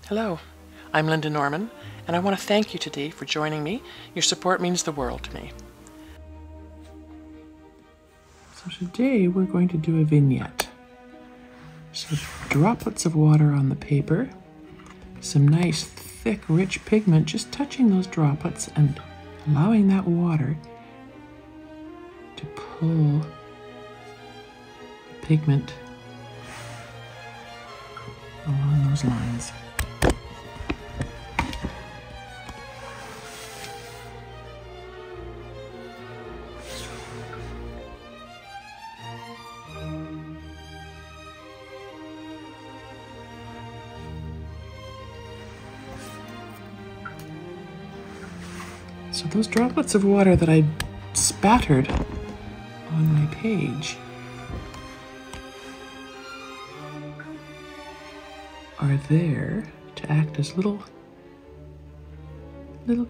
Hello, I'm Lynda Norman, and I want to thank you today for joining me. Your support means the world to me. So today we're going to do a vignette. So droplets of water on the paper, some nice thick rich pigment, just touching those droplets and allowing that water to pull the pigment along those lines. So those droplets of water that I spattered on my page are there to act as little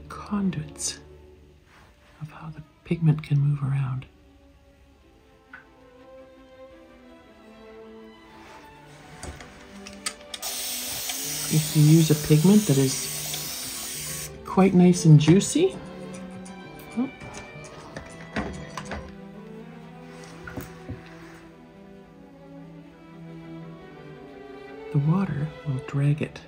conduits of how the pigment can move around. If you use a pigment that is quite nice and juicy, the water will drag it.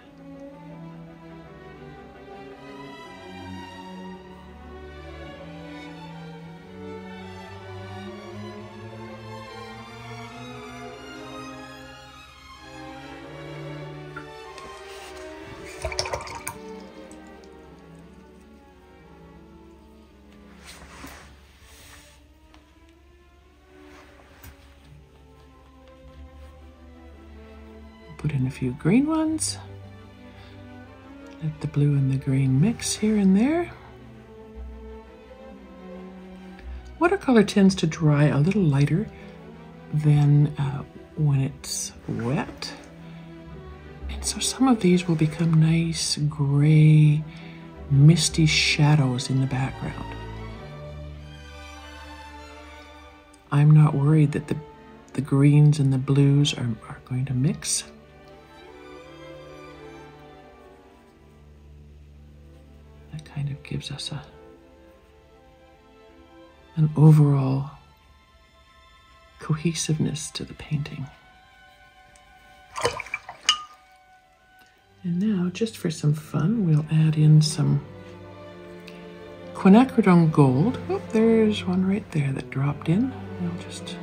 Put in a few green ones. Let the blue and the green mix here and there. Watercolor tends to dry a little lighter than when it's wet. And so some of these will become nice gray, misty shadows in the background. I'm not worried that the greens and the blues are going to mix. Kind of gives us an overall cohesiveness to the painting. And now, just for some fun, we'll add in some quinacridone gold. Oh, there's one right there that dropped in. We'll just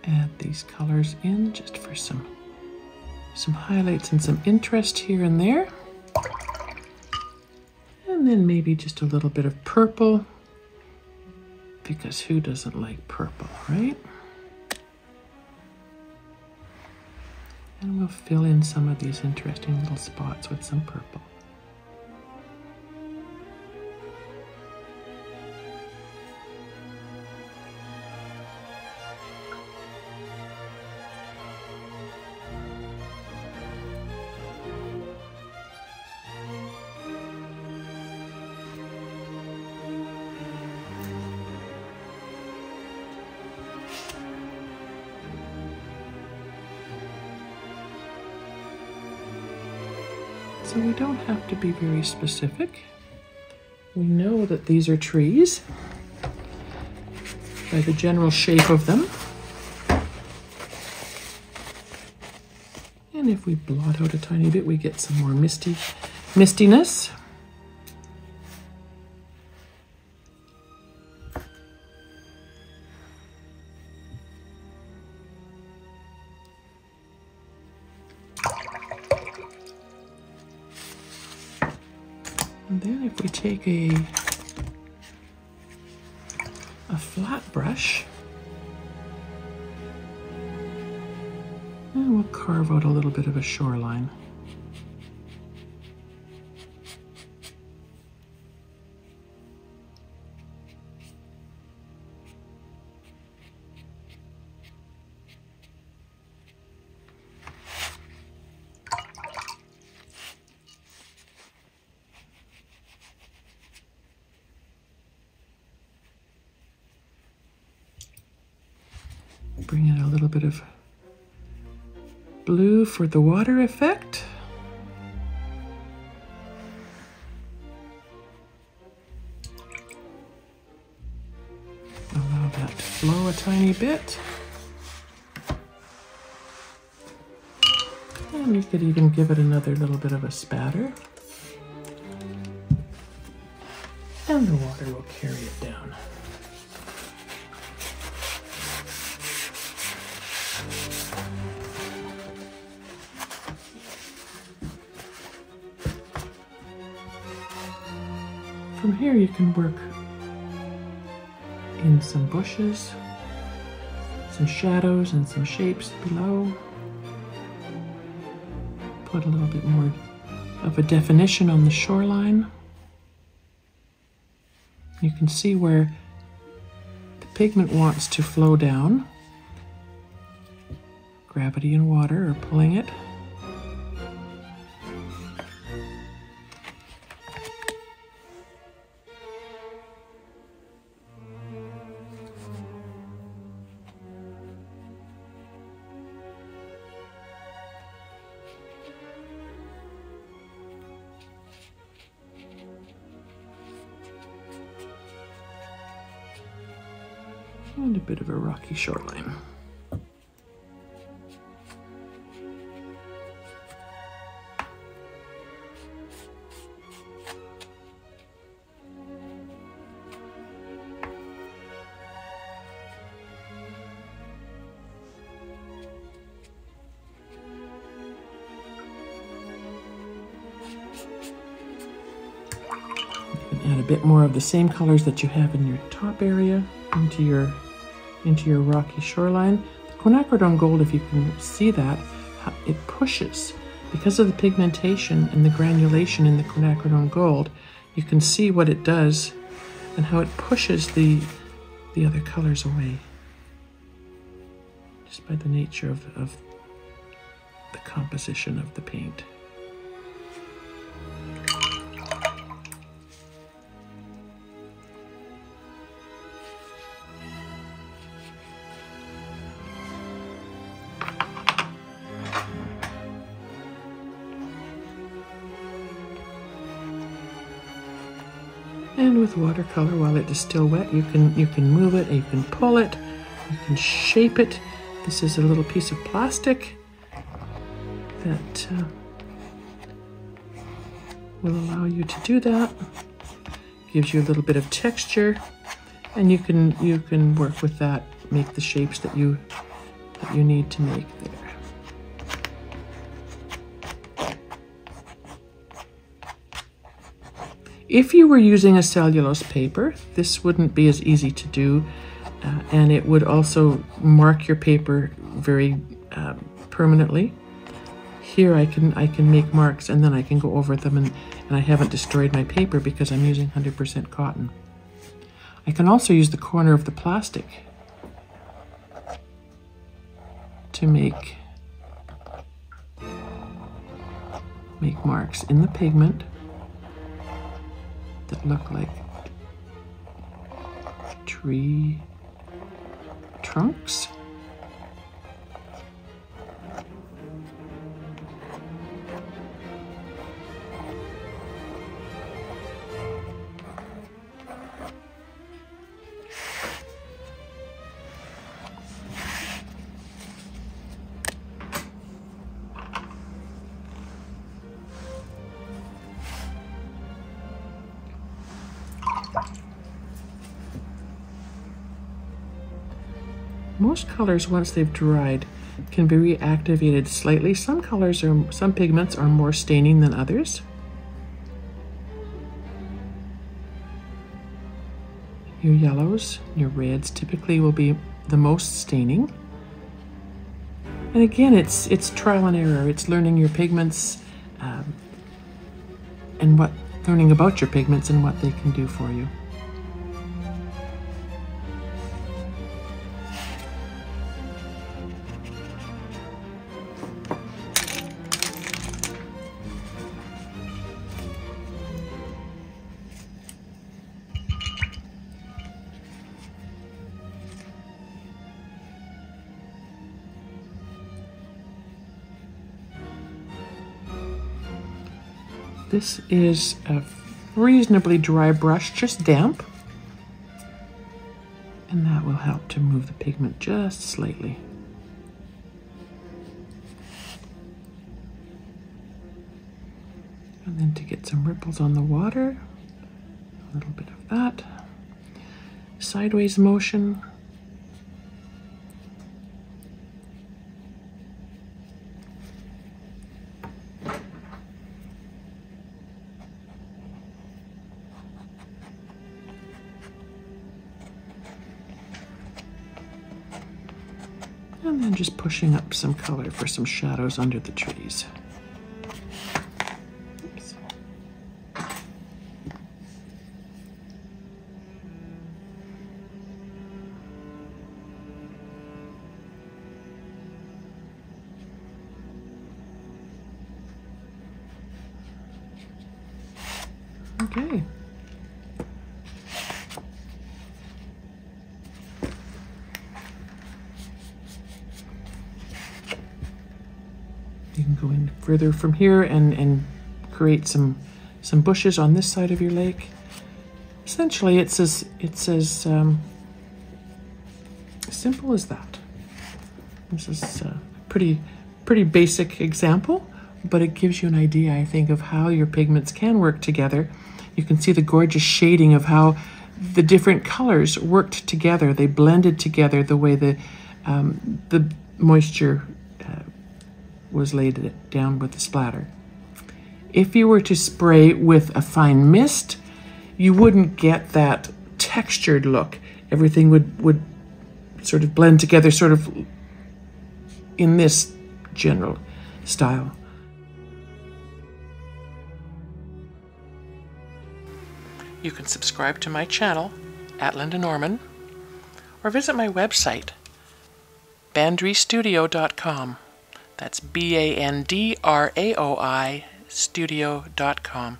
add these colors in just for some highlights and some interest here and there. And then maybe just a little bit of purple, because who doesn't like purple, right? And we'll fill in some of these interesting little spots with some purple. So we don't have to be very specific. We know that these are trees by the general shape of them. And if we blot out a tiny bit, we get some more mistiness. And then if we take a flat brush, and we'll carve out a little bit of a shoreline. Bring in a little bit of blue for the water effect. Allow that to flow a tiny bit. And you could even give it another little bit of a spatter. And the water will carry it down. From here you can work in some bushes, some shadows and some shapes below. Put a little bit more of a definition on the shoreline. You can see where the pigment wants to flow down. Gravity and water are pulling it. And a bit of a rocky shoreline. You can add a bit more of the same colors that you have in your top area into your rocky shoreline. The quinacridone gold, if you can see that, it pushes. Because of the pigmentation and the granulation in the quinacridone gold, you can see what it does and how it pushes the other colors away. Just by the nature of the composition of the paint. And with watercolor, while it is still wet, you can move it, you can pull it, you can shape it. This is a little piece of plastic that will allow you to do that. Gives you a little bit of texture, and you can work with that, make the shapes that you need to make there. If you were using a cellulose paper, this wouldn't be as easy to do, and it would also mark your paper very permanently. Here I can make marks and then I can go over them, and I haven't destroyed my paper because I'm using 100% cotton. I can also use the corner of the plastic to make marks in the pigment that look like tree trunks. Most colors, once they've dried, can be reactivated slightly. Some pigments are more staining than others. Your yellows, your reds typically will be the most staining. And again, it's trial and error. It's learning your pigments and learning about your pigments and what they can do for you. This is a reasonably dry brush, just damp. And that will help to move the pigment just slightly. And then to get some ripples on the water, a little bit of that. Sideways motion. And then just pushing up some color for some shadows under the trees. Oops. Okay. You can go in further from here and create some bushes on this side of your lake. Essentially, it's as simple as that. This is a pretty basic example, but it gives you an idea, I think, of how your pigments can work together. You can see the gorgeous shading of how the different colors worked together. They blended together the way the moisture was laid down with the splatter. If you were to spray with a fine mist, you wouldn't get that textured look. Everything would sort of blend together, sort of in this general style. You can subscribe to my channel at Lynda Norman, or visit my website, bandraistudio.com. That's BANDRAOI studio.com.